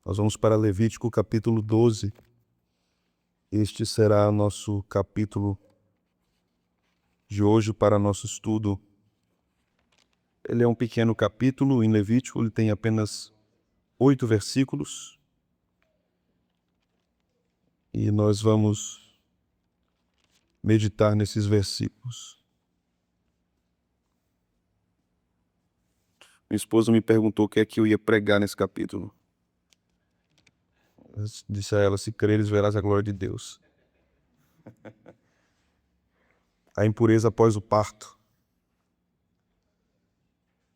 Nós vamos para Levítico capítulo 12. Este será nosso capítulo de hoje para nosso estudo. Ele é um pequeno capítulo em Levítico, ele tem apenas 8 versículos. E nós vamos meditar nesses versículos. Minha esposa me perguntou o que é que eu ia pregar nesse capítulo. Eu disse a ela: se creres, verás a glória de Deus. A impureza após o parto.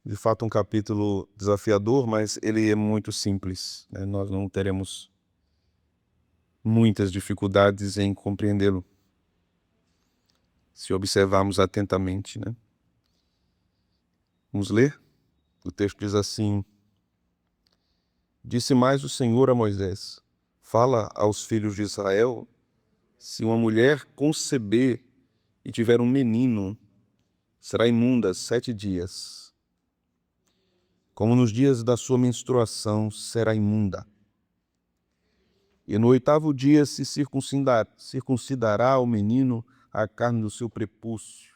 De fato, um capítulo desafiador, mas ele é muito simples, né? Nós não teremos muitas dificuldades em compreendê-lo, se observarmos atentamente, né? Vamos ler? O texto diz assim: Disse mais o Senhor a Moisés: Fala aos filhos de Israel, se uma mulher conceber e tiver um menino, será imunda 7 dias. Como nos dias da sua menstruação, será imunda. E no 8º dia se circuncidará o menino a carne do seu prepúcio.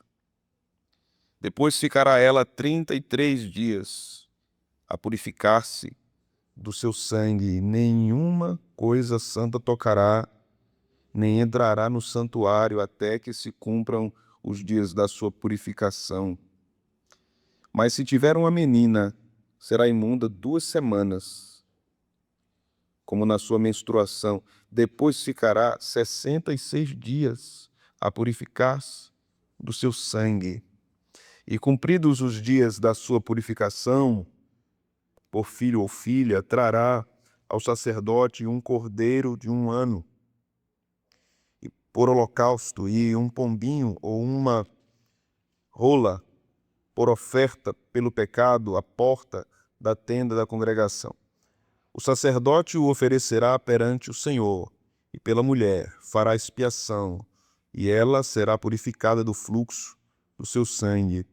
Depois ficará ela 33 dias a purificar-se do seu sangue, e nenhuma coisa santa tocará, nem entrará no santuário até que se cumpram os dias da sua purificação. Mas se tiver uma menina, será imunda 2 semanas, como na sua menstruação. Depois ficará 66 dias a purificar-se do seu sangue. E cumpridos os dias da sua purificação, por filho ou filha, trará ao sacerdote um cordeiro de 1 ano, e por holocausto, e um pombinho ou uma rola por oferta pelo pecado à porta da tenda da congregação. O sacerdote o oferecerá perante o Senhor, e pela mulher fará expiação, e ela será purificada do fluxo do seu sangue.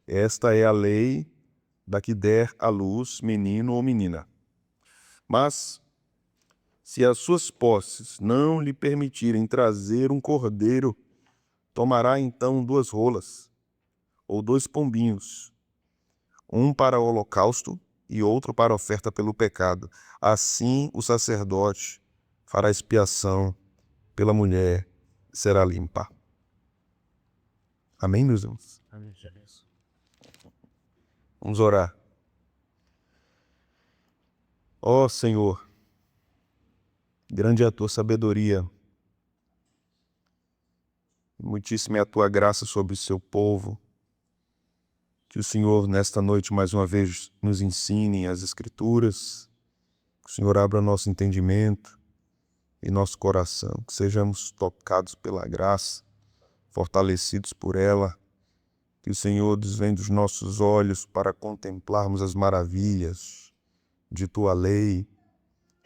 Esta é a lei da que der à luz menino ou menina. Mas, se as suas posses não lhe permitirem trazer um cordeiro, tomará então 2 rolas, ou 2 pombinhos, um para o holocausto e outro para a oferta pelo pecado. Assim o sacerdote fará expiação pela mulher, será limpa. Amém, meus irmãos? Amém. Vamos orar. Ó Senhor, grande é a tua sabedoria, muitíssima é a tua graça sobre o seu povo. Que o Senhor, nesta noite, mais uma vez, nos ensine as Escrituras, que o Senhor abra nosso entendimento e nosso coração, que sejamos tocados pela graça, fortalecidos por ela, que o Senhor desvende os nossos olhos para contemplarmos as maravilhas de tua lei.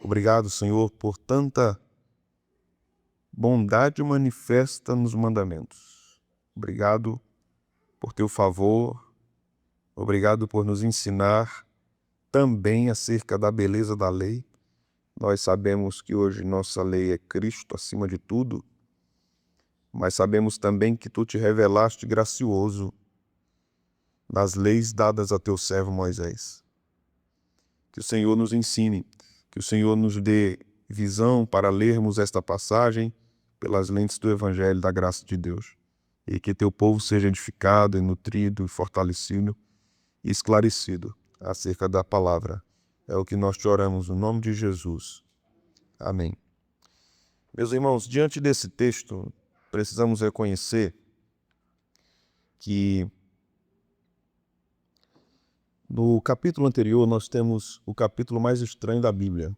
Obrigado, Senhor, por tanta bondade manifesta nos mandamentos. Obrigado por teu favor. Obrigado por nos ensinar também acerca da beleza da lei. Nós sabemos que hoje nossa lei é Cristo acima de tudo, mas sabemos também que tu te revelaste gracioso nas leis dadas a teu servo Moisés. Que o Senhor nos ensine, que o Senhor nos dê visão para lermos esta passagem pelas lentes do Evangelho da graça de Deus, e que teu povo seja edificado e nutrido e fortalecido e esclarecido acerca da palavra. É o que nós te oramos no nome de Jesus. Amém. Meus irmãos, diante desse texto, precisamos reconhecer que no capítulo anterior nós temos o capítulo mais estranho da Bíblia,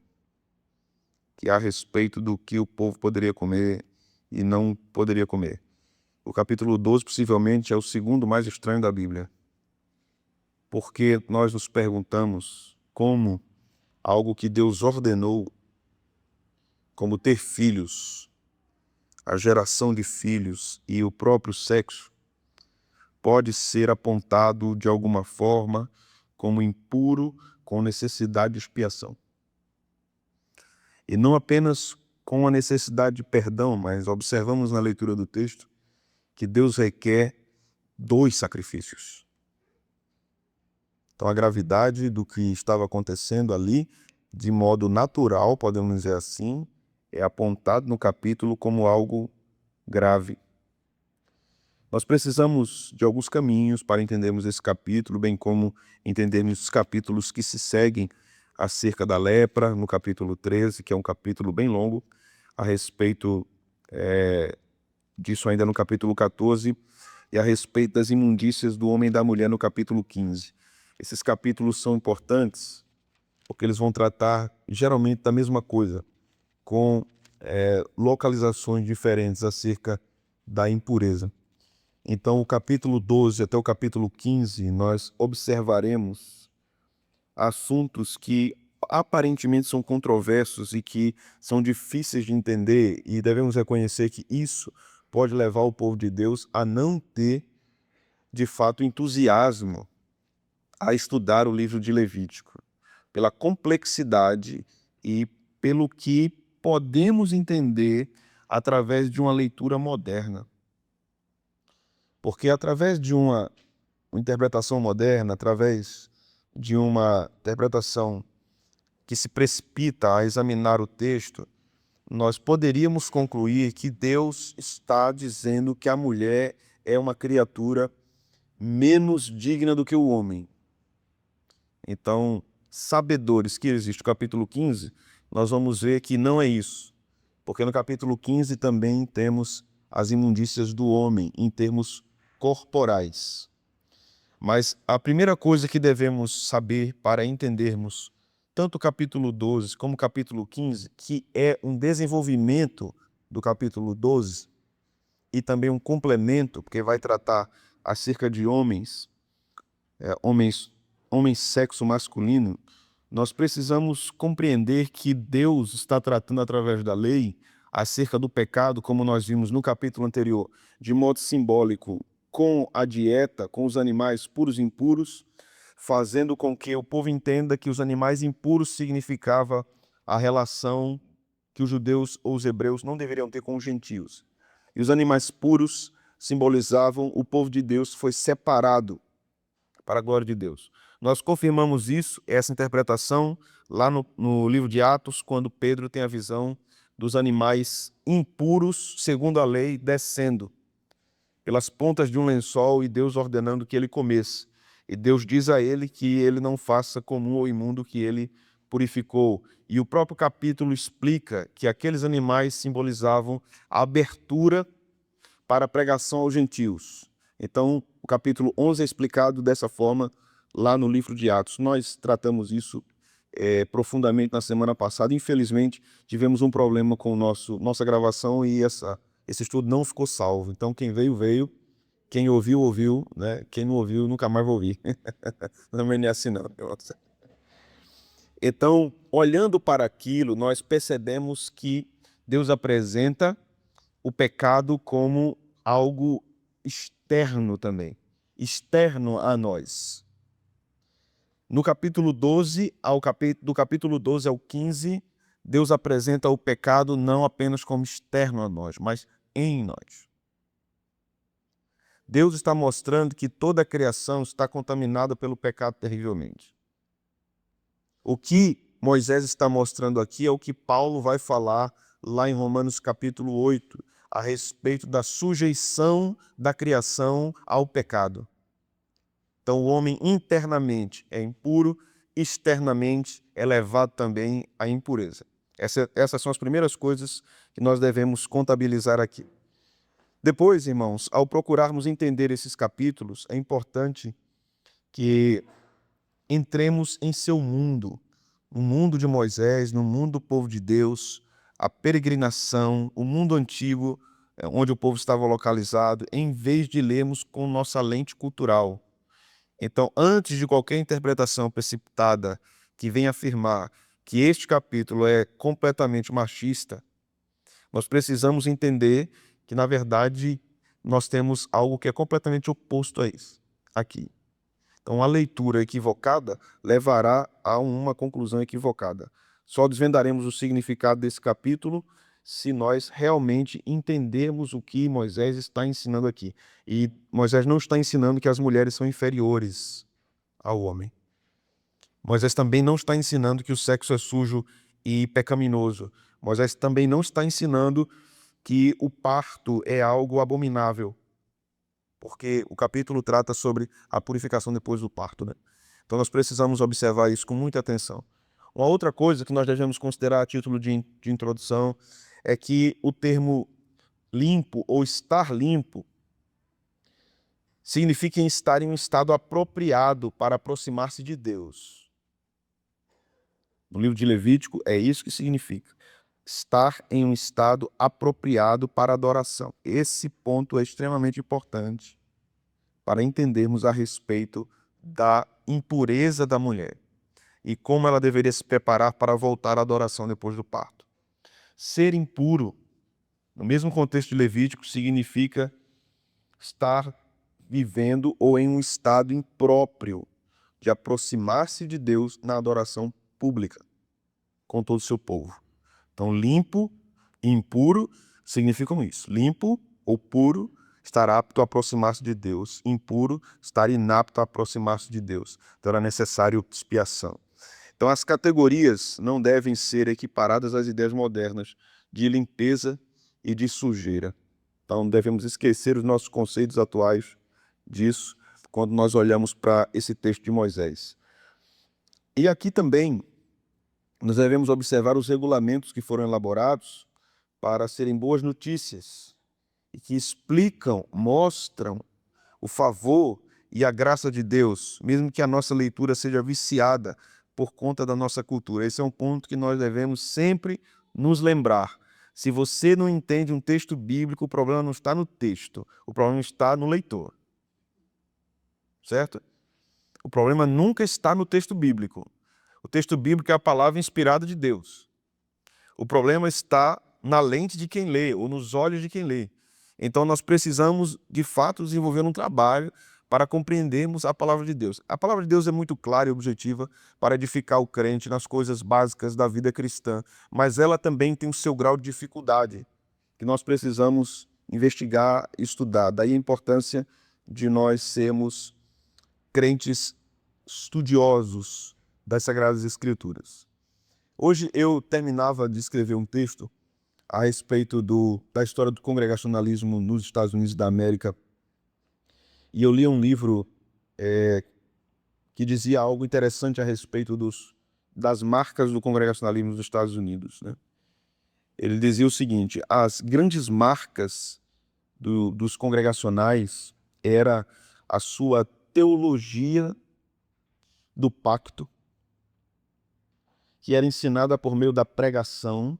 que é a respeito do que o povo poderia comer e não poderia comer. O capítulo 12 possivelmente é o segundo mais estranho da Bíblia, porque nós nos perguntamos como algo que Deus ordenou, como ter filhos, a geração de filhos e o próprio sexo, pode ser apontado de alguma forma como impuro, com necessidade de expiação. E não apenas com a necessidade de perdão, mas observamos na leitura do texto que Deus requer 2 sacrifícios. Então a gravidade do que estava acontecendo ali, de modo natural, podemos dizer assim, é apontado no capítulo como algo grave. Nós precisamos de alguns caminhos para entendermos esse capítulo, bem como entendermos os capítulos que se seguem acerca da lepra, no capítulo 13, que é um capítulo bem longo, a respeito disso ainda no capítulo 14, e a respeito das imundícias do homem e da mulher no capítulo 15. Esses capítulos são importantes porque eles vão tratar geralmente da mesma coisa, com localizações diferentes acerca da impureza. Então, o capítulo 12 até o capítulo 15, nós observaremos assuntos que aparentemente são controversos e que são difíceis de entender, e devemos reconhecer que isso pode levar o povo de Deus a não ter, de fato, entusiasmo a estudar o livro de Levítico, pela complexidade e pelo que podemos entender através de uma leitura moderna. Porque através de uma interpretação moderna, através de uma interpretação que se precipita a examinar o texto, nós poderíamos concluir que Deus está dizendo que a mulher é uma criatura menos digna do que o homem. Então, sabedores que existe o capítulo 15, nós vamos ver que não é isso. Porque no capítulo 15 também temos as imundícias do homem, em termos corporais. Mas a primeira coisa que devemos saber para entendermos tanto o capítulo 12 como o capítulo 15, que é um desenvolvimento do capítulo 12 e também um complemento, porque vai tratar acerca de homens sexo masculino, nós precisamos compreender que Deus está tratando através da lei acerca do pecado, como nós vimos no capítulo anterior, de modo simbólico, com a dieta, com os animais puros e impuros, fazendo com que o povo entenda que os animais impuros significava a relação que os judeus ou os hebreus não deveriam ter com os gentios. E os animais puros simbolizavam o povo de Deus foi separado para a glória de Deus. Nós confirmamos isso, essa interpretação, lá no livro de Atos, quando Pedro tem a visão dos animais impuros, segundo a lei, descendo pelas pontas de um lençol e Deus ordenando que ele comesse. E Deus diz a ele que ele não faça comum ou imundo que ele purificou. E o próprio capítulo explica que aqueles animais simbolizavam a abertura para a pregação aos gentios. Então, o capítulo 11 é explicado dessa forma lá no livro de Atos. Nós tratamos isso profundamente na semana passada. Infelizmente, tivemos um problema com nossa gravação e esse estudo não ficou salvo. Então, quem veio, veio. Quem ouviu, ouviu. Né? Quem não ouviu, nunca mais vai ouvir. Não é assim, não. Então, olhando para aquilo, nós percebemos que Deus apresenta o pecado como algo externo também, externo a nós. No capítulo 12, do capítulo 12 ao 15, Deus apresenta o pecado não apenas como externo a nós, mas em nós. Deus está mostrando que toda a criação está contaminada pelo pecado terrivelmente. O que Moisés está mostrando aqui é o que Paulo vai falar lá em Romanos capítulo 8, a respeito da sujeição da criação ao pecado. Então, o homem internamente é impuro, externamente é levado também à impureza. Essas são as primeiras coisas que nós devemos contabilizar aqui. Depois, irmãos, ao procurarmos entender esses capítulos, é importante que entremos em seu mundo, no mundo de Moisés, no mundo do povo de Deus, a peregrinação, o mundo antigo, onde o povo estava localizado, em vez de lermos com nossa lente cultural. Então, antes de qualquer interpretação precipitada que venha afirmar que este capítulo é completamente machista, nós precisamos entender que, na verdade, nós temos algo que é completamente oposto a isso aqui. Então, a leitura equivocada levará a uma conclusão equivocada. Só desvendaremos o significado desse capítulo se nós realmente entendermos o que Moisés está ensinando aqui. E Moisés não está ensinando que as mulheres são inferiores ao homem. Moisés também não está ensinando que o sexo é sujo e pecaminoso. Moisés também não está ensinando que o parto é algo abominável, porque o capítulo trata sobre a purificação depois do parto, né? Então nós precisamos observar isso com muita atenção. Uma outra coisa que nós devemos considerar a título de introdução é que o termo limpo ou estar limpo significa estar em um estado apropriado para aproximar-se de Deus. No livro de Levítico é isso que significa. Estar em um estado apropriado para adoração. Esse ponto é extremamente importante para entendermos a respeito da impureza da mulher e como ela deveria se preparar para voltar à adoração depois do parto. Ser impuro, no mesmo contexto de Levítico, significa estar vivendo ou em um estado impróprio de aproximar-se de Deus na adoração pública com todo o seu povo. Então, limpo e impuro significam isso. Limpo ou puro, estar apto a aproximar-se de Deus. Impuro, estar inapto a aproximar-se de Deus. Então, era necessário expiação. Então, as categorias não devem ser equiparadas às ideias modernas de limpeza e de sujeira. Então, devemos esquecer os nossos conceitos atuais disso quando nós olhamos para esse texto de Moisés. E aqui também nós devemos observar os regulamentos que foram elaborados para serem boas notícias e que explicam, mostram o favor e a graça de Deus, mesmo que a nossa leitura seja viciada por conta da nossa cultura. Esse é um ponto que nós devemos sempre nos lembrar. Se você não entende um texto bíblico, o problema não está no texto, o problema está no leitor. Certo? O problema nunca está no texto bíblico. O texto bíblico é a palavra inspirada de Deus. O problema está na lente de quem lê, ou nos olhos de quem lê. Então nós precisamos, de fato, desenvolver um trabalho para compreendermos a palavra de Deus. A palavra de Deus é muito clara e objetiva para edificar o crente nas coisas básicas da vida cristã, mas ela também tem o seu grau de dificuldade, que nós precisamos investigar e estudar. Daí a importância de nós sermos crentes estudiosos das Sagradas Escrituras. Hoje eu terminava de escrever um texto a respeito da história do congregacionalismo nos Estados Unidos da América, e eu li um livro que dizia algo interessante a respeito das marcas do congregacionalismo nos Estados Unidos, né? Ele dizia o seguinte: as grandes marcas dos congregacionais era a sua teologia do pacto, que era ensinada por meio da pregação.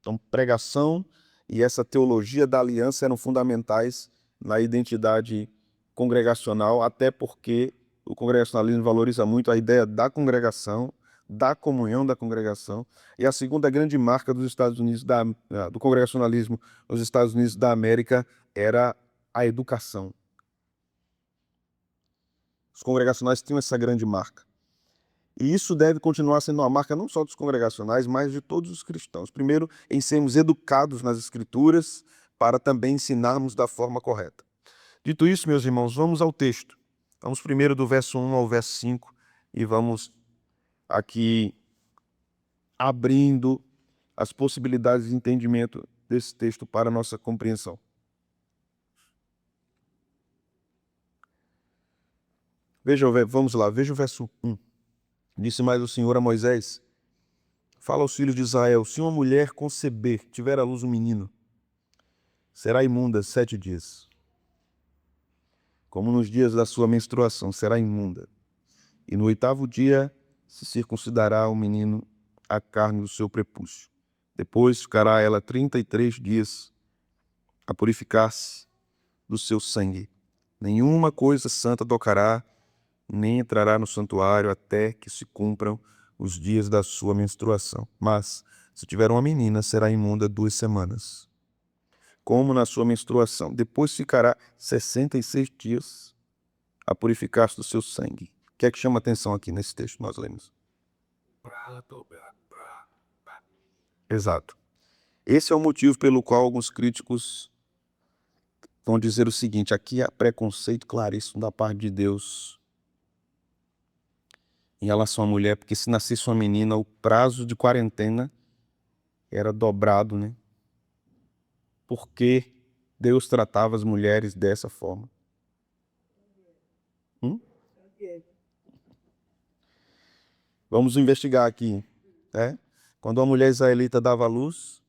Então, pregação e essa teologia da aliança eram fundamentais na identidade congregacional, até porque o congregacionalismo valoriza muito a ideia da congregação, da comunhão da congregação. E a segunda grande marca dos Estados Unidos do congregacionalismo nos Estados Unidos da América era a educação. Os congregacionais tinham essa grande marca. E isso deve continuar sendo uma marca não só dos congregacionais, mas de todos os cristãos. Primeiro, em sermos educados nas Escrituras, para também ensinarmos da forma correta. Dito isso, meus irmãos, vamos ao texto. Vamos primeiro do verso 1 ao verso 5 e vamos aqui abrindo as possibilidades de entendimento desse texto para a nossa compreensão. Vamos lá, veja o verso 1. Disse mais o Senhor a Moisés: fala aos filhos de Israel, se uma mulher conceber, tiver à luz um menino, será imunda 7 dias. Como nos dias da sua menstruação, será imunda. E no 8º dia se circuncidará o menino a carne do seu prepúcio. Depois ficará ela 33 dias a purificar-se do seu sangue. Nenhuma coisa santa tocará, nem entrará no santuário até que se cumpram os dias da sua menstruação. Mas, se tiver uma menina, será imunda 2 semanas, como na sua menstruação. Depois ficará 66 dias a purificar-se do seu sangue. O que é que chama atenção aqui nesse texto que nós lemos? Exato. Esse é o motivo pelo qual alguns críticos vão dizer o seguinte: aqui há preconceito claríssimo da parte de Deus em relação à mulher, porque se nascesse uma menina, o prazo de quarentena era dobrado, né? Por que Deus tratava as mulheres dessa forma? Vamos investigar aqui, né? Quando uma mulher israelita dava à luz,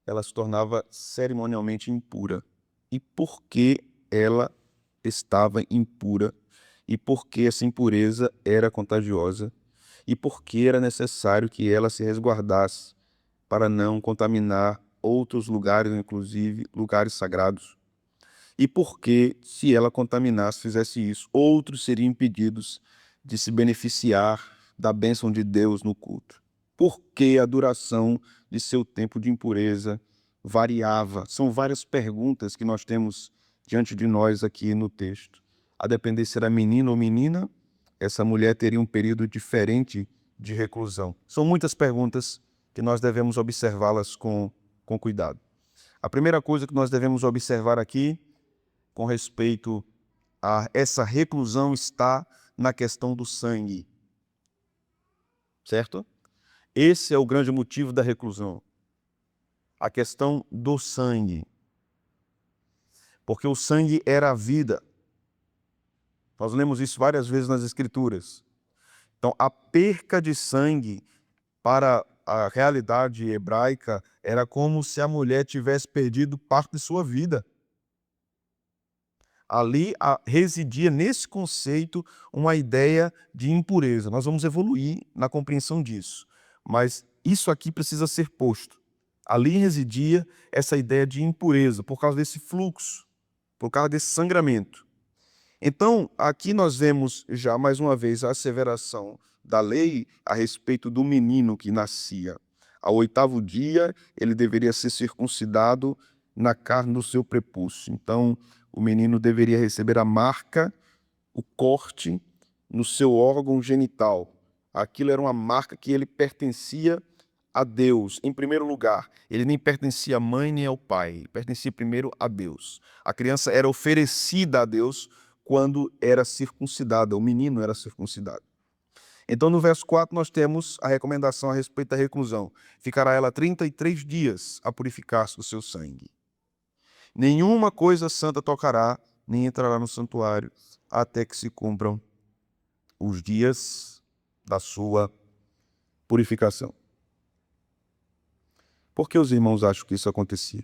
ela se tornava cerimonialmente impura. E por que ela estava impura? E por que essa impureza era contagiosa? E por que era necessário que ela se resguardasse para não contaminar outros lugares, inclusive lugares sagrados? E por que, se ela contaminasse, fizesse isso, outros seriam impedidos de se beneficiar da bênção de Deus no culto? Por que a duração de seu tempo de impureza variava? São várias perguntas que nós temos diante de nós aqui no texto. A depender se era menino ou menina, essa mulher teria um período diferente de reclusão. São muitas perguntas que nós devemos observá-las com cuidado. A primeira coisa que nós devemos observar aqui, com respeito a essa reclusão, está na questão do sangue. Certo? Esse é o grande motivo da reclusão. A questão do sangue. Porque o sangue era a vida. Nós lemos isso várias vezes nas Escrituras. Então, a perca de sangue para a realidade hebraica era como se a mulher tivesse perdido parte de sua vida. Ali residia nesse conceito uma ideia de impureza. Nós vamos evoluir na compreensão disso. Mas isso aqui precisa ser posto. Ali residia essa ideia de impureza, por causa desse fluxo, por causa desse sangramento. Então, aqui nós vemos já mais uma vez a asseveração da lei a respeito do menino que nascia. Ao 8º dia, ele deveria ser circuncidado na carne do seu prepúcio. Então, o menino deveria receber a marca, o corte no seu órgão genital. Aquilo era uma marca que ele pertencia a Deus, em primeiro lugar. Ele nem pertencia à mãe nem ao pai, ele pertencia primeiro a Deus. A criança era oferecida a Deus quando era circuncidada, o menino era circuncidado. Então, no verso 4, nós temos a recomendação a respeito da reclusão. Ficará ela 33 dias a purificar-se do seu sangue. Nenhuma coisa santa tocará, nem entrará no santuário, até que se cumpram os dias da sua purificação. Por que os irmãos acham que isso acontecia?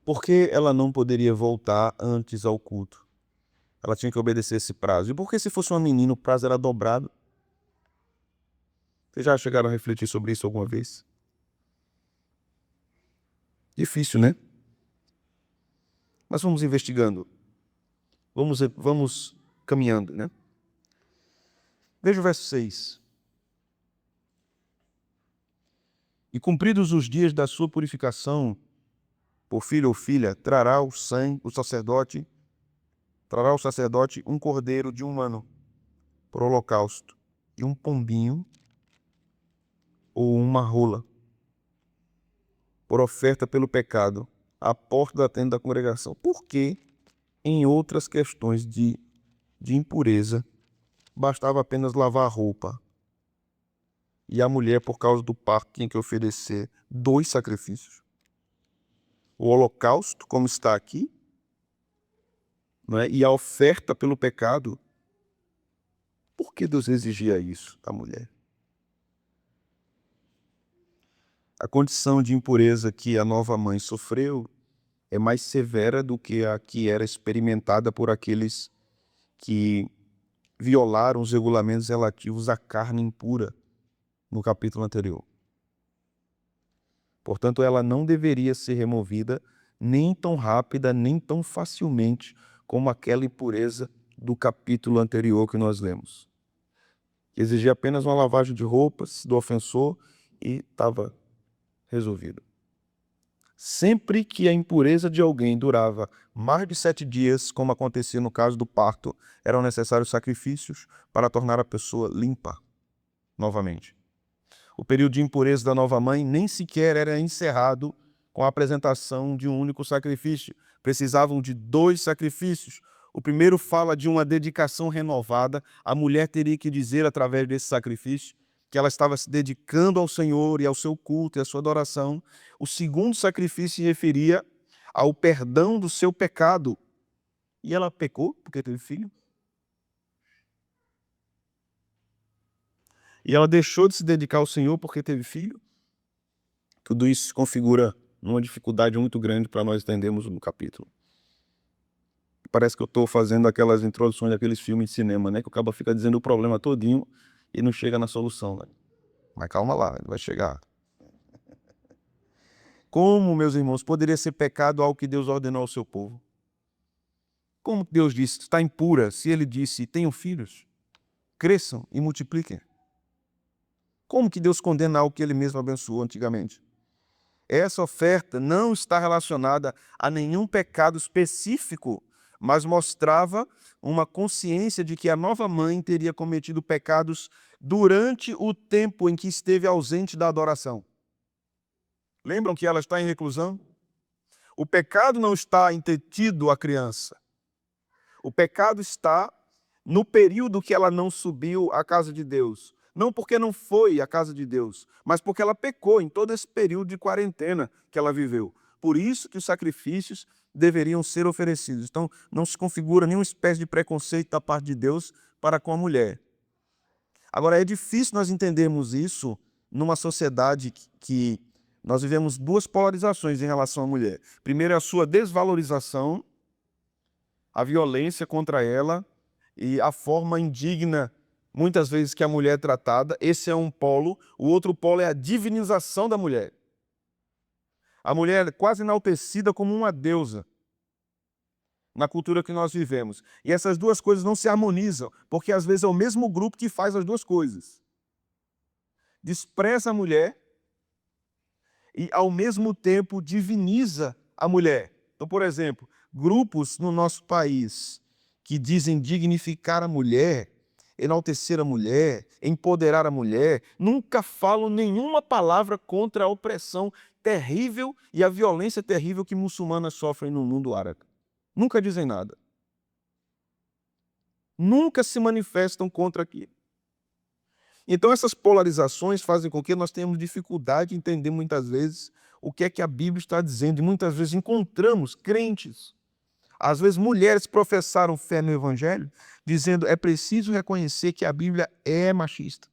Por que ela não poderia voltar antes ao culto? Ela tinha que obedecer esse prazo. E por que, se fosse uma menina, o prazo era dobrado? Vocês já chegaram a refletir sobre isso alguma vez? Difícil, né? Mas vamos investigando. Vamos caminhando, né? Veja o verso 6. E cumpridos os dias da sua purificação, por filho ou filha, trará o sacerdote um cordeiro de 1 ano por holocausto, e um pombinho ou uma rola por oferta pelo pecado, à porta da tenda da congregação. Porque em outras questões de impureza, bastava apenas lavar a roupa. E a mulher, por causa do parto, tinha que oferecer 2 sacrifícios. O holocausto, como está aqui, né? E a oferta pelo pecado. Por que Deus exigia isso da mulher? A condição de impureza que a nova mãe sofreu é mais severa do que a que era experimentada por aqueles que violaram os regulamentos relativos à carne impura no capítulo anterior. Portanto, ela não deveria ser removida nem tão rápida, nem tão facilmente como aquela impureza do capítulo anterior que nós lemos. Exigia apenas uma lavagem de roupas do ofensor e estava resolvido. Sempre que a impureza de alguém durava mais de 7 dias, como acontecia no caso do parto, eram necessários sacrifícios para tornar a pessoa limpa. novamente. O período de impureza da nova mãe nem sequer era encerrado com a apresentação de um único sacrifício. Precisavam de 2 sacrifícios. O primeiro fala de uma dedicação renovada. A mulher teria que dizer, através desse sacrifício, que ela estava se dedicando ao Senhor e ao seu culto e à sua adoração. O segundo sacrifício se referia ao perdão do seu pecado. E ela pecou porque teve filho? E ela deixou de se dedicar ao Senhor porque teve filho? Tudo isso se configura numa dificuldade muito grande para nós entendermos no capítulo. Parece que eu estou fazendo aquelas introduções daqueles filmes de cinema, né? Que o cabo fica dizendo o problema todinho e não chega na solução, né? Mas calma lá, ele vai chegar. Como, meus irmãos, poderia ser pecado algo que Deus ordenou ao seu povo? Como Deus disse, está impura, se ele disse, tenham filhos, cresçam e multipliquem? Como que Deus condena algo que ele mesmo abençoou antigamente? Essa oferta não está relacionada a nenhum pecado específico, mas mostrava uma consciência de que a nova mãe teria cometido pecados durante o tempo em que esteve ausente da adoração. Lembram que ela está em reclusão? O pecado não está em ter tido a criança. O pecado está no período que ela não subiu à casa de Deus. Não porque não foi à casa de Deus, mas porque ela pecou em todo esse período de quarentena que ela viveu. Por isso que os sacrifícios deveriam ser oferecidos. Então, não se configura nenhuma espécie de preconceito da parte de Deus para com a mulher. Agora, é difícil nós entendermos isso numa sociedade que nós vivemos 2 polarizações em relação à mulher. Primeiro é a sua desvalorização, a violência contra ela e a forma indigna, muitas vezes, que a mulher é tratada. Esse é um polo. O outro polo é a divinização da mulher. A mulher é quase enaltecida como uma deusa na cultura que nós vivemos. E essas 2 coisas não se harmonizam, porque às vezes é o mesmo grupo que faz as 2 coisas. Despreza a mulher e, ao mesmo tempo, diviniza a mulher. Então, por exemplo, grupos no nosso país que dizem dignificar a mulher, enaltecer a mulher, empoderar a mulher, nunca falam nenhuma palavra contra a opressão terrível e a violência terrível que muçulmanas sofrem no mundo árabe. Nunca dizem nada. Nunca se manifestam contra aquilo. Então essas polarizações fazem com que nós tenhamos dificuldade de entender muitas vezes o que é que a Bíblia está dizendo. E muitas vezes encontramos crentes, às vezes mulheres professaram fé no Evangelho, dizendo é preciso reconhecer que a Bíblia é machista.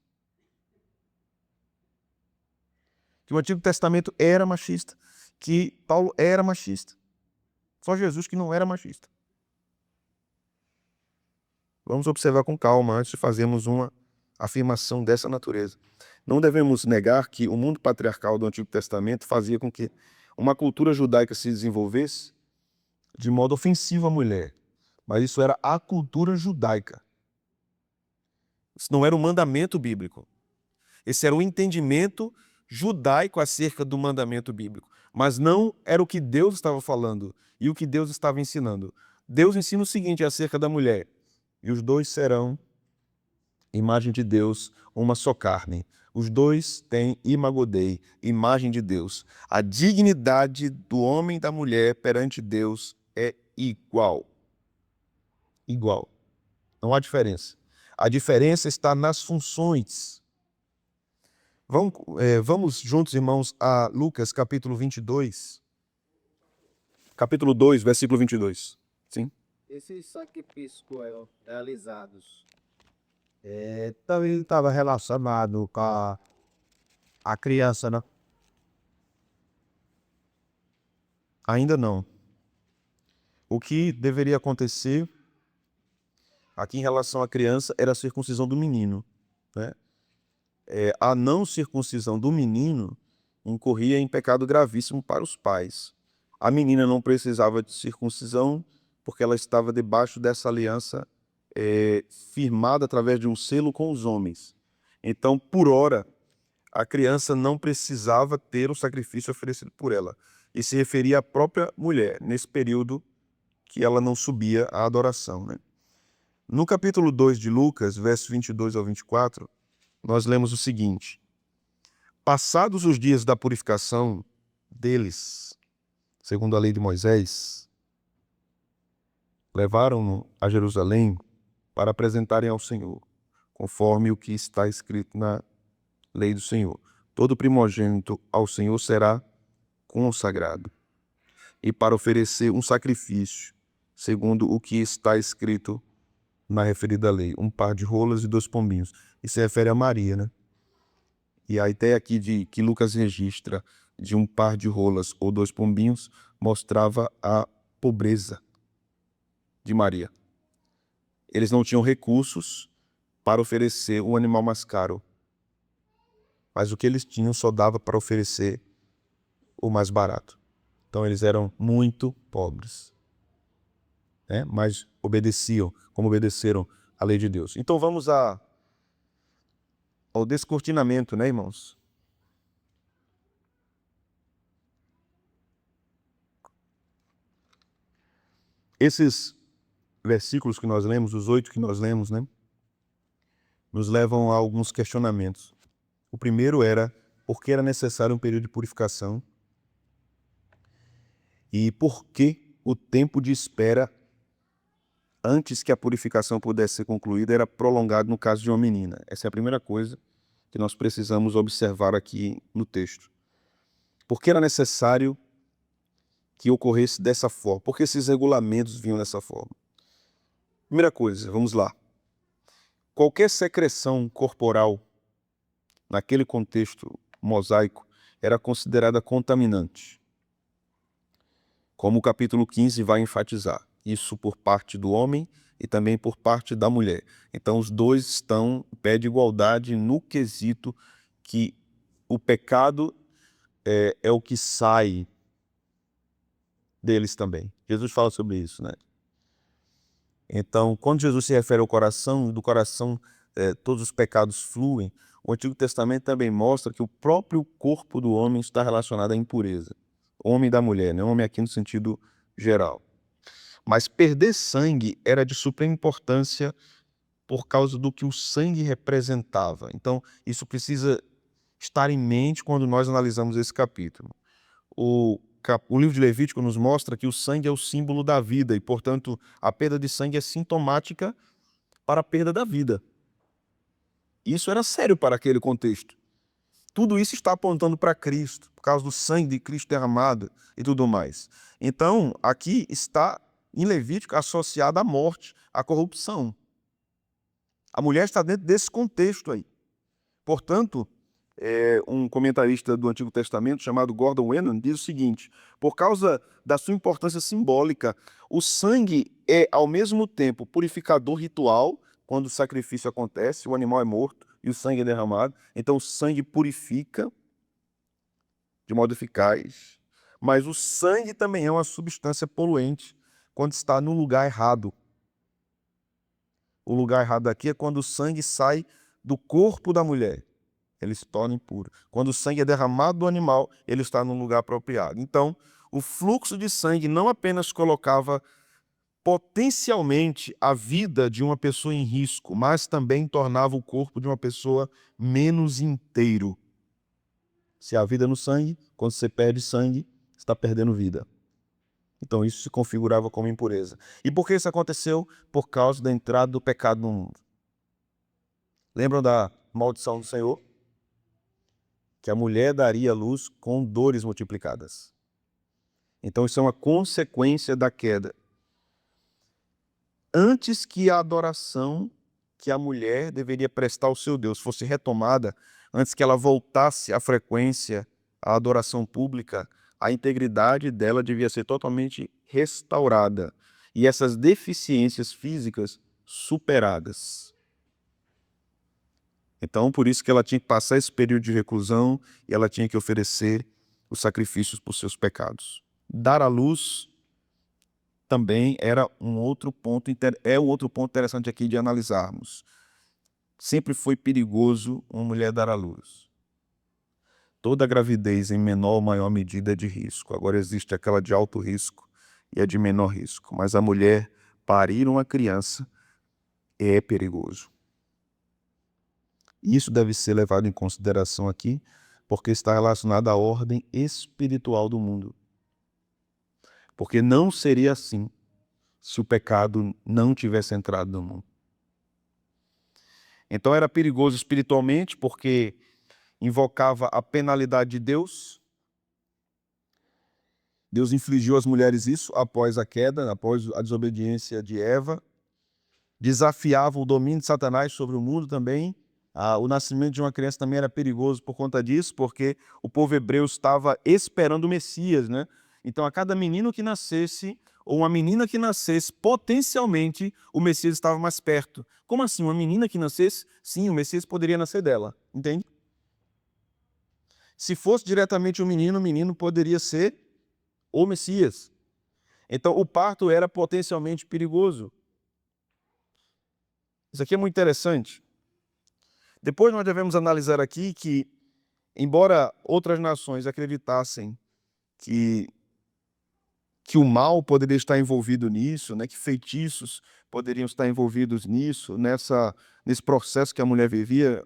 Que o Antigo Testamento era machista, que Paulo era machista. Só Jesus que não era machista. Vamos observar com calma antes de fazermos uma afirmação dessa natureza. Não devemos negar que o mundo patriarcal do Antigo Testamento fazia com que uma cultura judaica se desenvolvesse de modo ofensivo à mulher. Mas isso era a cultura judaica. Isso não era um mandamento bíblico. Esse era o entendimento judaico acerca do mandamento bíblico. Mas não era o que Deus estava falando e o que Deus estava ensinando. Deus ensina o seguinte acerca da mulher: e os 2 serão imagem de Deus, uma só carne. Os 2 têm imago Dei, imagem de Deus. A dignidade do homem e da mulher perante Deus é igual. Igual. Não há diferença. A diferença está nas funções. Vamos juntos, irmãos, a Lucas capítulo 22. Capítulo 2, versículo 22. Sim? Esses sacrifícios realizados também estava relacionado com a criança, né? Ainda não. O que deveria acontecer aqui em relação à criança era a circuncisão do menino, né? A não circuncisão do menino incorria em pecado gravíssimo para os pais. A menina não precisava de circuncisão porque ela estava debaixo dessa aliança firmada através de um selo com os homens. Então, por ora, a criança não precisava ter o sacrifício oferecido por ela. E se referia à própria mulher, nesse período que ela não subia à adoração, né? No capítulo 2 de Lucas, versos 22 ao 24, nós lemos o seguinte: passados os dias da purificação deles, segundo a lei de Moisés, levaram-no a Jerusalém para apresentarem ao Senhor, conforme o que está escrito na lei do Senhor. Todo primogênito ao Senhor será consagrado, e para oferecer um sacrifício, segundo o que está escrito na referida lei, um par de rolas e 2 pombinhos. Isso se refere a Maria, né? E a ideia aqui que Lucas registra de um par de rolas ou 2 pombinhos mostrava a pobreza de Maria. Eles não tinham recursos para oferecer o animal mais caro, mas o que eles tinham só dava para oferecer o mais barato. Então eles eram muito pobres, né? Mas obedeciam, como obedeceram a lei de Deus. Então vamos ao descortinamento, né, irmãos? Esses versículos que nós lemos, os 8 que nós lemos, né, nos levam a alguns questionamentos. O primeiro era por que era necessário um período de purificação e por que o tempo de espera antes que a purificação pudesse ser concluída era prolongado no caso de uma menina. Essa é a primeira coisa que nós precisamos observar aqui no texto. Por que era necessário que ocorresse dessa forma? Por que esses regulamentos vinham dessa forma? Primeira coisa, vamos lá. Qualquer secreção corporal, naquele contexto mosaico, era considerada contaminante, como o capítulo 15 vai enfatizar. Isso por parte do homem e também por parte da mulher. Então os dois estão em pé de igualdade no quesito que o pecado é o que sai deles também. Jesus fala sobre isso, né? Então, quando Jesus se refere ao coração, do coração todos os pecados fluem, o Antigo Testamento também mostra que o próprio corpo do homem está relacionado à impureza. Homem e da mulher, né? Homem aqui no sentido geral. Mas perder sangue era de suprema importância por causa do que o sangue representava. Então, isso precisa estar em mente quando nós analisamos esse capítulo. O livro de Levítico nos mostra que o sangue é o símbolo da vida e, portanto, a perda de sangue é sintomática para a perda da vida. Isso era sério para aquele contexto. Tudo isso está apontando para Cristo, por causa do sangue de Cristo derramado e tudo mais. Então, aqui está, em Levítico, associada à morte, à corrupção. A mulher está dentro desse contexto aí. Portanto, um comentarista do Antigo Testamento chamado Gordon Wenham diz o seguinte: por causa da sua importância simbólica, o sangue é ao mesmo tempo purificador ritual, quando o sacrifício acontece, o animal é morto e o sangue é derramado. Então o sangue purifica de modo eficaz, mas o sangue também é uma substância poluente quando está no lugar errado. O lugar errado aqui é quando o sangue sai do corpo da mulher. Ele se torna impuro. Quando o sangue é derramado do animal, ele está no lugar apropriado. Então, o fluxo de sangue não apenas colocava potencialmente a vida de uma pessoa em risco, mas também tornava o corpo de uma pessoa menos inteiro. Se há vida no sangue, quando você perde sangue, você está perdendo vida. Então isso se configurava como impureza. E por que isso aconteceu? Por causa da entrada do pecado no mundo. Lembram da maldição do Senhor? Que a mulher daria luz com dores multiplicadas. Então isso é uma consequência da queda. Antes que a adoração que a mulher deveria prestar ao seu Deus fosse retomada, antes que ela voltasse à frequência, à adoração pública, a integridade dela devia ser totalmente restaurada e essas deficiências físicas superadas. Então, por isso que ela tinha que passar esse período de reclusão e ela tinha que oferecer os sacrifícios por seus pecados. Dar à luz também era um outro ponto interessante aqui de analisarmos. Sempre foi perigoso uma mulher dar à luz. Toda gravidez em menor ou maior medida é de risco. Agora existe aquela de alto risco e a de menor risco. Mas a mulher parir uma criança é perigoso. Isso deve ser levado em consideração aqui, porque está relacionado à ordem espiritual do mundo. Porque não seria assim se o pecado não tivesse entrado no mundo. Então era perigoso espiritualmente, porque invocava a penalidade de Deus. Deus infligiu às mulheres isso após a queda, após a desobediência de Eva. Desafiava o domínio de Satanás sobre o mundo também. O nascimento de uma criança também era perigoso por conta disso, porque o povo hebreu estava esperando o Messias, né? Então, a cada menino que nascesse, ou uma menina que nascesse, potencialmente o Messias estava mais perto. Como assim? Uma menina que nascesse? Sim, o Messias poderia nascer dela, entende? Se fosse diretamente um menino, o menino poderia ser o Messias. Então, o parto era potencialmente perigoso. Isso aqui é muito interessante. Depois nós devemos analisar aqui que, embora outras nações acreditassem que o mal poderia estar envolvido nisso, né, que feitiços poderiam estar envolvidos nisso, nesse processo que a mulher vivia,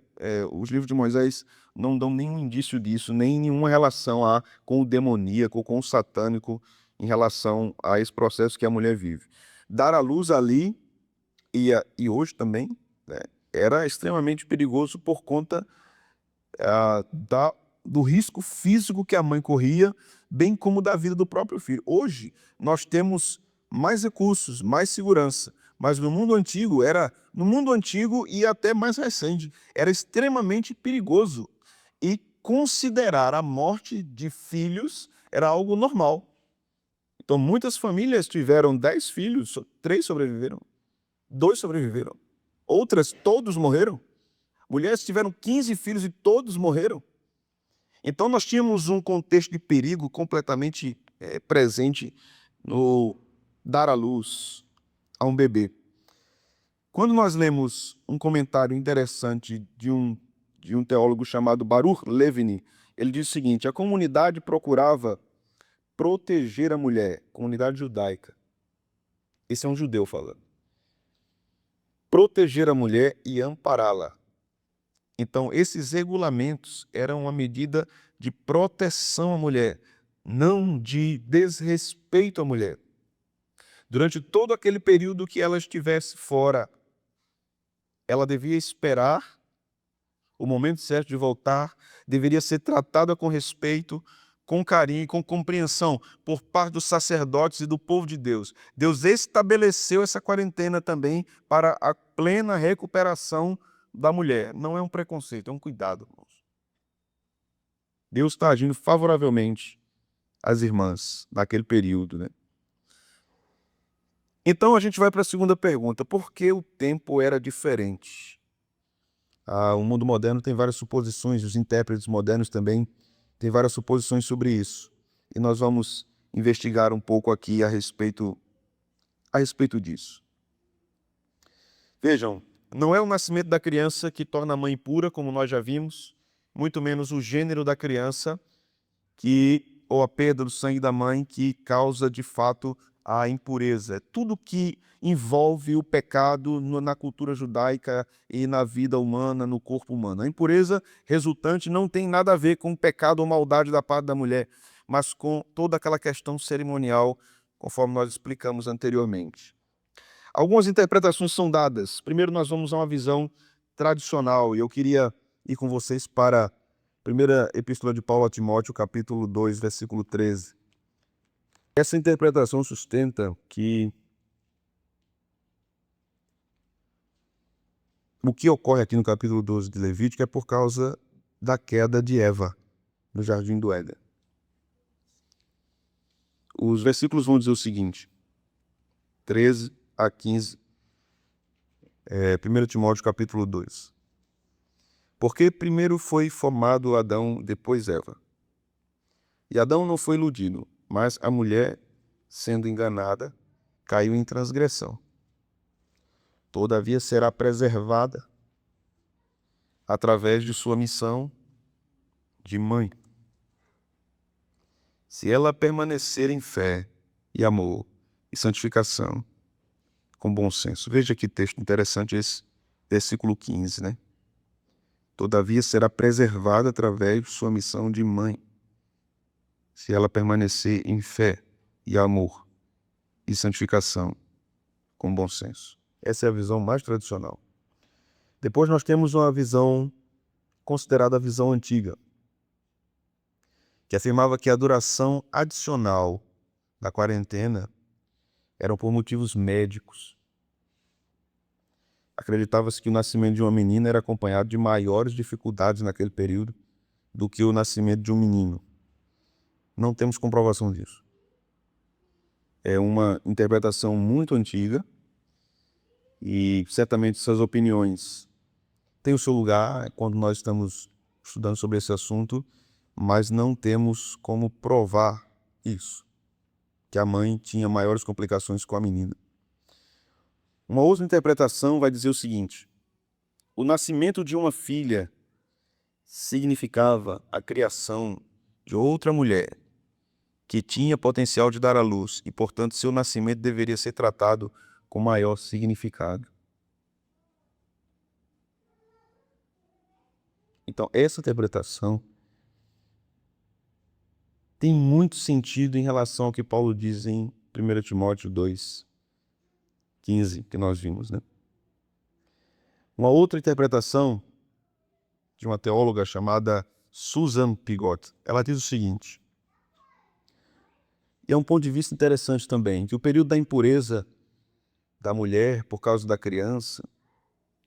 os livros de Moisés não dão nenhum indício disso, nem nenhuma relação com o demoníaco, com o satânico, em relação a esse processo que a mulher vive. Dar à luz ali, e hoje também, né, era extremamente perigoso por conta do risco físico que a mãe corria, bem como da vida do próprio filho. Hoje, nós temos mais recursos, mais segurança, mas no mundo antigo e até mais recente, era extremamente perigoso. E considerar a morte de filhos era algo normal. Então, muitas famílias tiveram 10 filhos, 3 sobreviveram, 2 sobreviveram. Outras, todos morreram. Mulheres tiveram 15 filhos e todos morreram. Então, nós tínhamos um contexto de perigo completamente presente no dar à luz a um bebê. Quando nós lemos um comentário interessante de um teólogo chamado Baruch Levine, ele diz o seguinte: a comunidade procurava proteger a mulher, comunidade judaica. Esse é um judeu falando. Proteger a mulher e ampará-la. Então, esses regulamentos eram uma medida de proteção à mulher, não de desrespeito à mulher. Durante todo aquele período que ela estivesse fora, ela devia esperar o momento certo de voltar, deveria ser tratada com respeito, com carinho e com compreensão por parte dos sacerdotes e do povo de Deus. Deus estabeleceu essa quarentena também para a plena recuperação da mulher. Não é um preconceito, é um cuidado, irmãos. Deus está agindo favoravelmente às irmãs naquele período, né? Então a gente vai para a segunda pergunta: por que o tempo era diferente? O mundo moderno tem várias suposições, os intérpretes modernos também têm várias suposições sobre isso. E nós vamos investigar um pouco aqui a respeito disso. Vejam, não é o nascimento da criança que torna a mãe pura, como nós já vimos, muito menos o gênero da criança ou a perda do sangue da mãe que causa, de fato, a impureza. É tudo que envolve o pecado na cultura judaica e na vida humana, no corpo humano. A impureza resultante não tem nada a ver com pecado ou maldade da parte da mulher, mas com toda aquela questão cerimonial, conforme nós explicamos anteriormente. Algumas interpretações são dadas. Primeiro, nós vamos a uma visão tradicional, e eu queria ir com vocês para a primeira epístola de Paulo a Timóteo, capítulo 2, versículo 13. Essa interpretação sustenta que o que ocorre aqui no capítulo 12 de Levítico é por causa da queda de Eva no jardim do Éden. Os versículos vão dizer o seguinte, 13 a 15, 1 Timóteo capítulo 2. Porque primeiro foi formado Adão, depois Eva. E Adão não foi iludido, mas a mulher, sendo enganada, caiu em transgressão. Todavia será preservada através de sua missão de mãe. Se ela permanecer em fé e amor e santificação, com bom senso. Veja que texto interessante esse versículo 15, né? Todavia será preservada através de sua missão de mãe, se ela permanecer em fé e amor e santificação com bom senso. Essa é a visão mais tradicional. Depois nós temos uma visão considerada a visão antiga, que afirmava que a duração adicional da quarentena eram por motivos médicos. Acreditava-se que o nascimento de uma menina era acompanhado de maiores dificuldades naquele período do que o nascimento de um menino. Não temos comprovação disso. É uma interpretação muito antiga e certamente essas opiniões têm o seu lugar quando nós estamos estudando sobre esse assunto, mas não temos como provar isso, que a mãe tinha maiores complicações com a menina. Uma outra interpretação vai dizer o seguinte: o nascimento de uma filha significava a criação de outra mulher que tinha potencial de dar à luz e, portanto, seu nascimento deveria ser tratado com maior significado. Então, essa interpretação tem muito sentido em relação ao que Paulo diz em 1 Timóteo 2:15, que nós vimos, né? Uma outra interpretação de uma teóloga chamada Susan Piggott, ela diz o seguinte, e é um ponto de vista interessante também, que o período da impureza da mulher por causa da criança,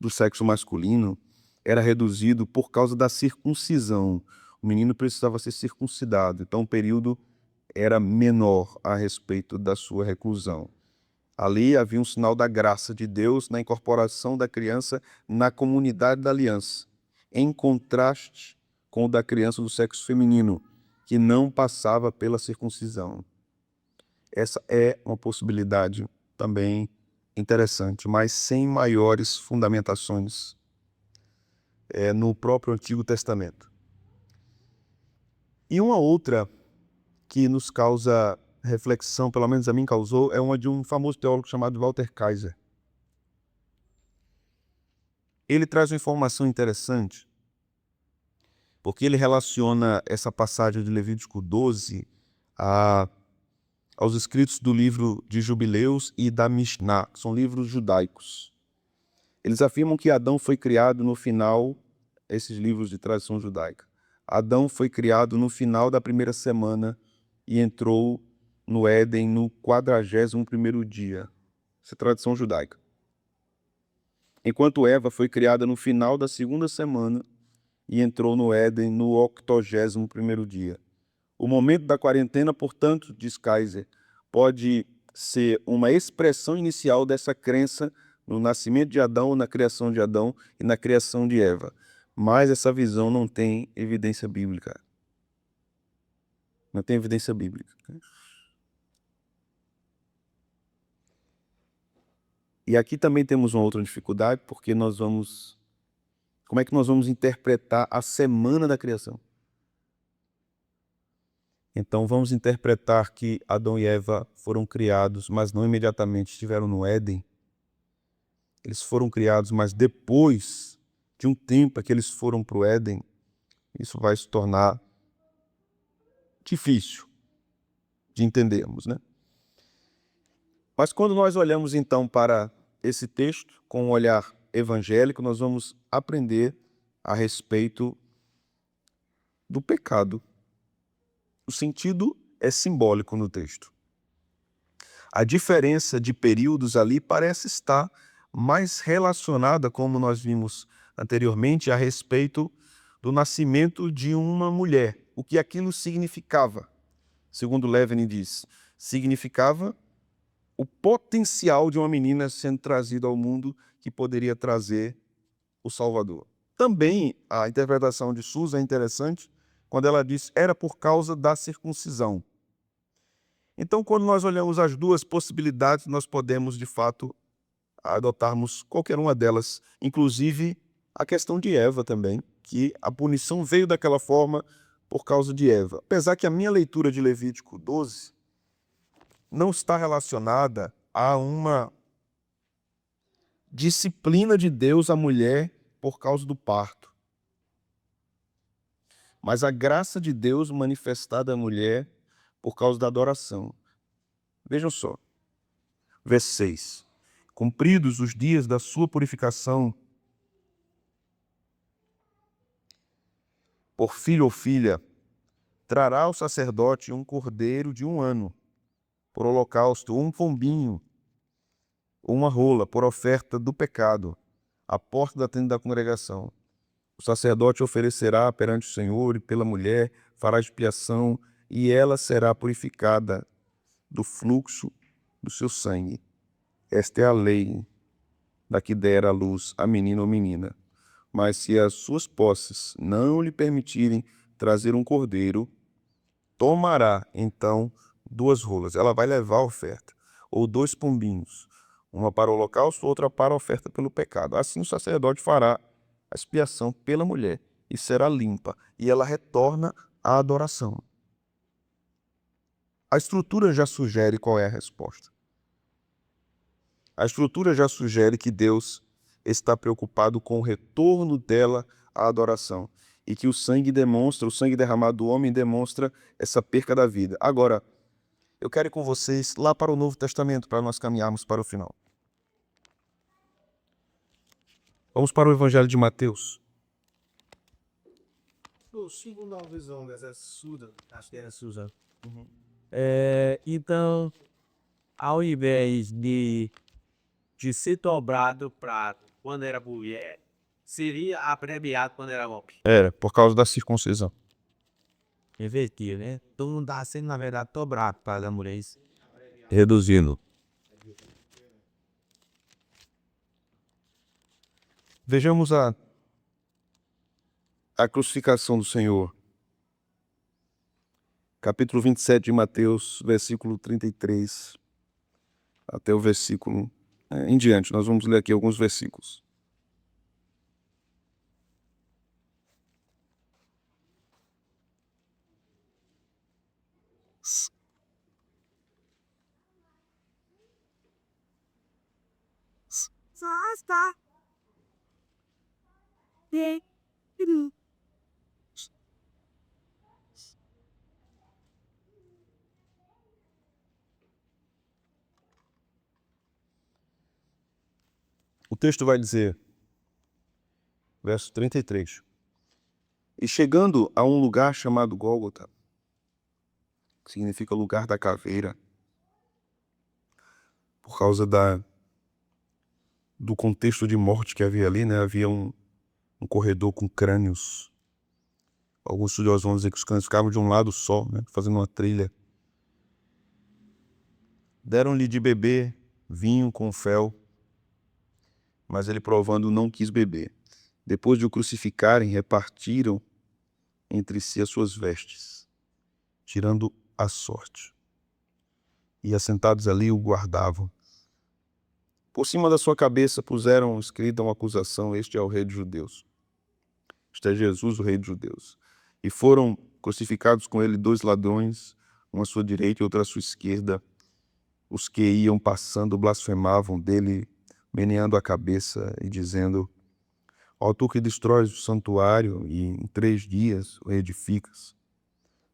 do sexo masculino, era reduzido por causa da circuncisão. O menino precisava ser circuncidado, então o período era menor a respeito da sua reclusão. Ali havia um sinal da graça de Deus na incorporação da criança na comunidade da aliança, em contraste com o da criança do sexo feminino, que não passava pela circuncisão. Essa é uma possibilidade também interessante, mas sem maiores fundamentações no próprio Antigo Testamento. E uma outra que nos causa reflexão, pelo menos a mim causou, é uma de um famoso teólogo chamado Walter Kaiser. Ele traz uma informação interessante, porque ele relaciona essa passagem de Levítico 12 aos escritos do livro de Jubileus e da Mishnah, que são livros judaicos. Eles afirmam que Adão foi criado no final, esses livros de tradição judaica, Adão foi criado no final da primeira semana e entrou no Éden no 41º dia. Essa é a tradição judaica. Enquanto Eva foi criada no final da segunda semana e entrou no Éden no 81º dia. O momento da quarentena, portanto, diz Kaiser, pode ser uma expressão inicial dessa crença no nascimento de Adão, na criação de Adão e na criação de Eva. Mas essa visão não tem evidência bíblica. Não tem evidência bíblica. E aqui também temos uma outra dificuldade, porque como é que nós vamos interpretar a semana da criação? Então vamos interpretar que Adão e Eva foram criados, mas não imediatamente estiveram no Éden. Eles foram criados, mas depois de um tempo que eles foram para o Éden, isso vai se tornar difícil de entendermos, né? Mas quando nós olhamos então para esse texto com um olhar evangélico, nós vamos aprender a respeito do pecado. O sentido é simbólico no texto. A diferença de períodos ali parece estar mais relacionada, como nós vimos anteriormente, a respeito do nascimento de uma mulher. O que aquilo significava, segundo Levin diz, significava o potencial de uma menina sendo trazida ao mundo que poderia trazer o Salvador. Também a interpretação de Susan é interessante, quando ela diz era por causa da circuncisão. Então, quando nós olhamos as duas possibilidades, nós podemos, de fato, adotarmos qualquer uma delas, inclusive a questão de Eva também, que a punição veio daquela forma por causa de Eva. Apesar que a minha leitura de Levítico 12 não está relacionada a uma disciplina de Deus à mulher por causa do parto. mas a graça de Deus manifestada à mulher por causa da adoração. Vejam só, verso 6. Cumpridos os dias da sua purificação, por filho ou filha, trará o sacerdote um cordeiro de 1 ano, por holocausto, um pombinho, uma rola, por oferta do pecado, à porta da tenda da congregação. O sacerdote oferecerá perante o Senhor e pela mulher fará expiação, e ela será purificada do fluxo do seu sangue. Esta é a lei da que dera à luz a menino ou menina. Mas se as suas posses não lhe permitirem trazer um cordeiro, tomará então 2 rolas. Ela vai levar a oferta, ou 2 pombinhos, uma para o holocausto, outra para a oferta pelo pecado. Assim o sacerdote fará a expiação pela mulher e será limpa, e ela retorna à adoração. A estrutura já sugere qual é a resposta. A estrutura já sugere que Deus está preocupado com o retorno dela à adoração e que o sangue derramado do homem demonstra essa perca da vida. Agora, eu quero ir com vocês lá para o Novo Testamento, para nós caminharmos para o final. Vamos para o Evangelho de Mateus. Segundo a visão dessa Susan, acho que era Susan. Então, ao invés de ser dobrado para quando era mulher, seria abreviado quando era homem. Era, por causa da circuncisão. Invertir, né? Então não está sendo, na verdade, dobrado para a mulher. Reduzindo. Vejamos a crucificação do Senhor. Capítulo 27 de Mateus, versículo 33 até o versículo em diante. Nós vamos ler aqui alguns versículos. O texto vai dizer, verso 33. E chegando a um lugar chamado Gólgota, que significa lugar da caveira, por causa do contexto de morte que havia ali, né? Havia um corredor com crânios. Alguns estudiosos vão dizer que os crânios ficavam de um lado só, né? Fazendo uma trilha. Deram-lhe de beber vinho com fel, mas ele, provando, não quis beber. Depois de o crucificarem, repartiram entre si as suas vestes, tirando a sorte. E assentados ali o guardavam. Por cima da sua cabeça puseram escrita uma acusação: este é o rei dos judeus. Este é Jesus, o rei dos judeus. E foram crucificados com ele 2 ladrões, um à sua direita e outro à sua esquerda. Os que iam passando blasfemavam dele, meneando a cabeça e dizendo: ó tu que destróis o santuário e em 3 dias o reedificas,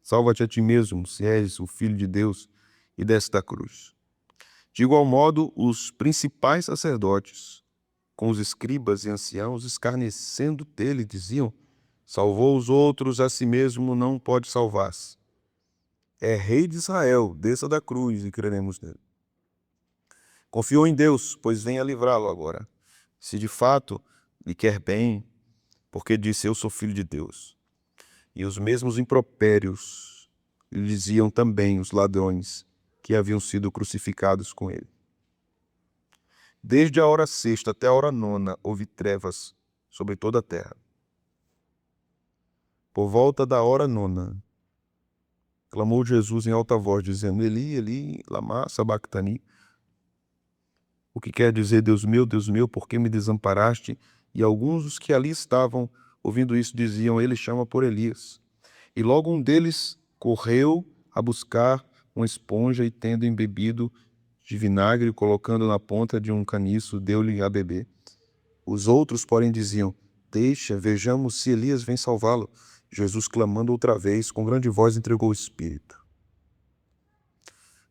salva-te a ti mesmo, se és o Filho de Deus, e desce da cruz. De igual modo, os principais sacerdotes, com os escribas e anciãos, escarnecendo dele, diziam: salvou os outros, a si mesmo não pode salvar-se. É rei de Israel, desça da cruz e creremos nele. Confiou em Deus, pois venha livrá-lo agora, se de fato lhe quer bem, porque disse: eu sou filho de Deus. E os mesmos impropérios lhe diziam também os ladrões que haviam sido crucificados com ele. Desde a hora 6ª até a hora 9ª houve trevas sobre toda a terra. Por volta da hora 9ª, clamou Jesus em alta voz, dizendo: Eli, Eli, lama sabactani. O que quer dizer: Deus meu, por que me desamparaste? E alguns dos que ali estavam, ouvindo isso, diziam: ele chama por Elias. E logo um deles correu a buscar uma esponja e, tendo embebido de vinagre, colocando na ponta de um caniço, deu-lhe a beber. Os outros, porém, diziam: deixa, vejamos se Elias vem salvá-lo. Jesus, clamando outra vez, com grande voz, entregou o Espírito.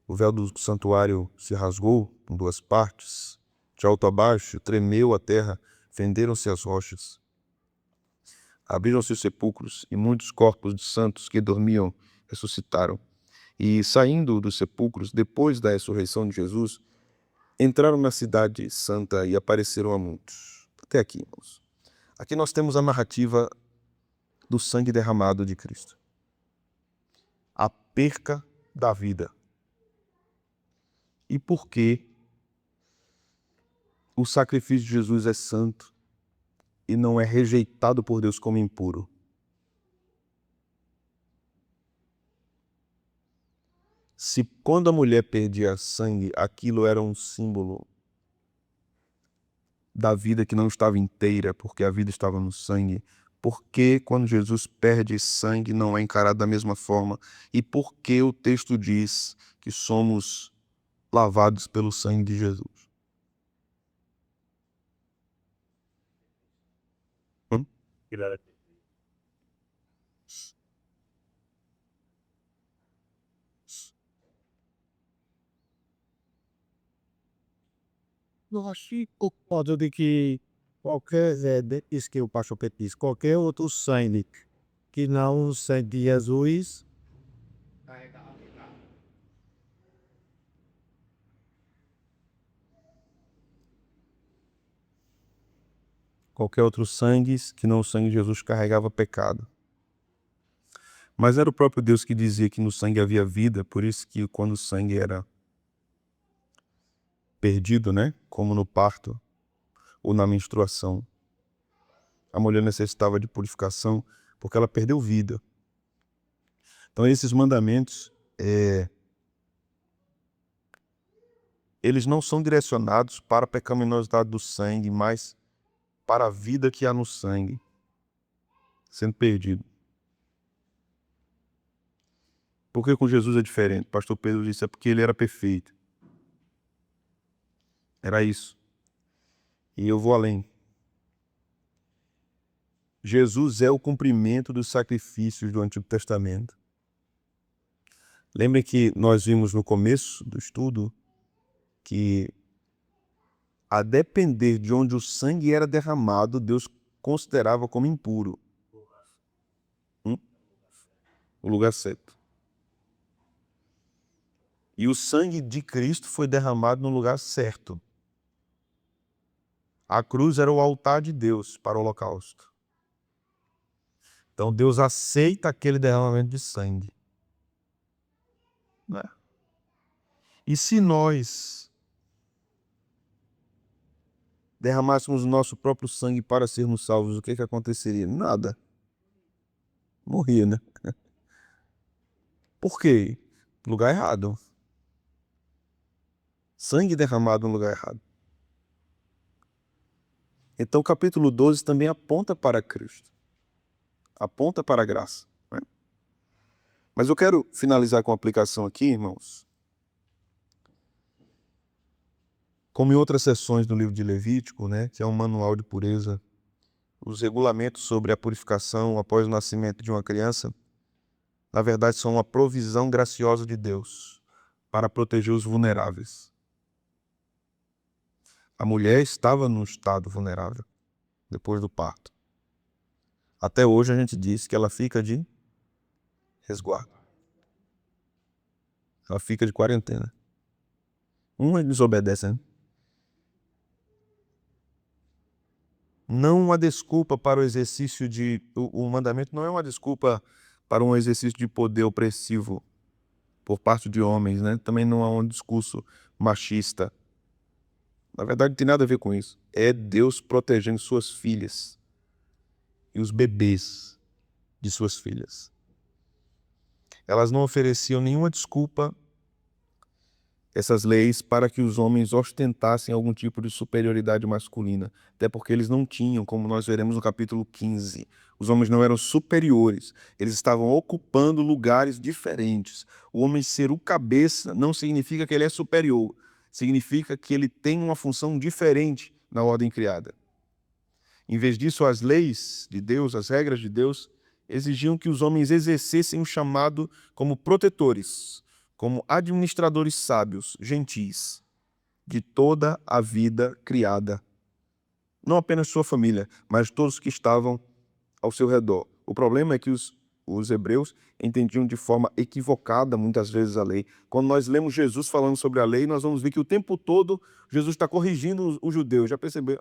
O véu do santuário se rasgou em duas partes. De alto a baixo, tremeu a terra, fenderam-se as rochas. Abriram-se os sepulcros, e muitos corpos de santos que dormiam ressuscitaram. E, saindo dos sepulcros, depois da ressurreição de Jesus, entraram na cidade santa e apareceram a muitos. Até aqui, irmãos. Aqui nós temos a narrativa do sangue derramado de Cristo. A perca da vida. E por que o sacrifício de Jesus é santo e não é rejeitado por Deus como impuro? Se quando a mulher perdia sangue, aquilo era um símbolo da vida que não estava inteira, porque a vida estava no sangue, por que quando Jesus perde sangue não é encarado da mesma forma? E por que o texto diz que somos lavados pelo sangue de Jesus? Eu acho que o fato de que qualquer, isso que o pastor Pedro disse, qualquer outro sangue que não o sangue de Jesus, Qualquer outro sangue que não o sangue de Jesus carregava pecado. Mas era o próprio Deus que dizia que no sangue havia vida, por isso que quando o sangue era perdido, né, como no parto ou na menstruação, a mulher necessitava de purificação porque ela perdeu vida. Então esses mandamentos, eles não são direcionados para a pecaminosidade do sangue, mas para a vida que há no sangue sendo perdido. Por que com Jesus é diferente? Pastor Pedro disse, é porque ele era perfeito. Era isso. E eu vou além. Jesus é o cumprimento dos sacrifícios do Antigo Testamento. Lembrem que nós vimos no começo do estudo que, a depender de onde o sangue era derramado, Deus considerava como impuro. O lugar certo. E o sangue de Cristo foi derramado no lugar certo. A cruz era o altar de Deus para o holocausto. Então Deus aceita aquele derramamento de sangue. Né? E se nós derramássemos o nosso próprio sangue para sermos salvos, o que aconteceria? Nada. Morria, né? Por quê? Lugar errado. Sangue derramado no lugar errado. Então o capítulo 12 também aponta para Cristo. Aponta para a graça. Né? Mas eu quero finalizar com uma aplicação aqui, irmãos. Como em outras sessões do livro de Levítico, né, que é um manual de pureza, os regulamentos sobre a purificação após o nascimento de uma criança, na verdade, são uma provisão graciosa de Deus para proteger os vulneráveis. A mulher estava num estado vulnerável depois do parto. Até hoje a gente diz que ela fica de resguardo. Ela fica de quarentena. Uma desobedece, né? Não uma desculpa para o exercício de... O mandamento não é uma desculpa para um exercício de poder opressivo por parte de homens, né? Também não é um discurso machista. Na verdade, não tem nada a ver com isso. É Deus protegendo suas filhas e os bebês de suas filhas. Elas não ofereciam nenhuma desculpa, essas leis, para que os homens ostentassem algum tipo de superioridade masculina. Até porque eles não tinham, como nós veremos no capítulo 15. Os homens não eram superiores, eles estavam ocupando lugares diferentes. O homem ser o cabeça não significa que ele é superior, significa que ele tem uma função diferente na ordem criada. Em vez disso, as leis de Deus, as regras de Deus, exigiam que os homens exercessem o chamado como protetores, como administradores sábios, gentis, de toda a vida criada. Não apenas sua família, mas todos que estavam ao seu redor. O problema é que os hebreus entendiam de forma equivocada muitas vezes a lei. Quando nós lemos Jesus falando sobre a lei, nós vamos ver que o tempo todo Jesus está corrigindo os judeus. Já percebeu?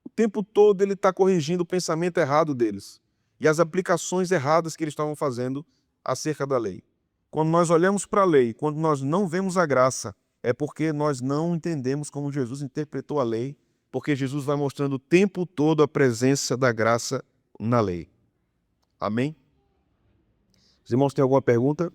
O tempo todo ele está corrigindo o pensamento errado deles e as aplicações erradas que eles estavam fazendo acerca da lei. Quando nós olhamos para a lei, quando nós não vemos a graça, é porque nós não entendemos como Jesus interpretou a lei, porque Jesus vai mostrando o tempo todo a presença da graça na lei. Amém? Os irmãos têm alguma pergunta?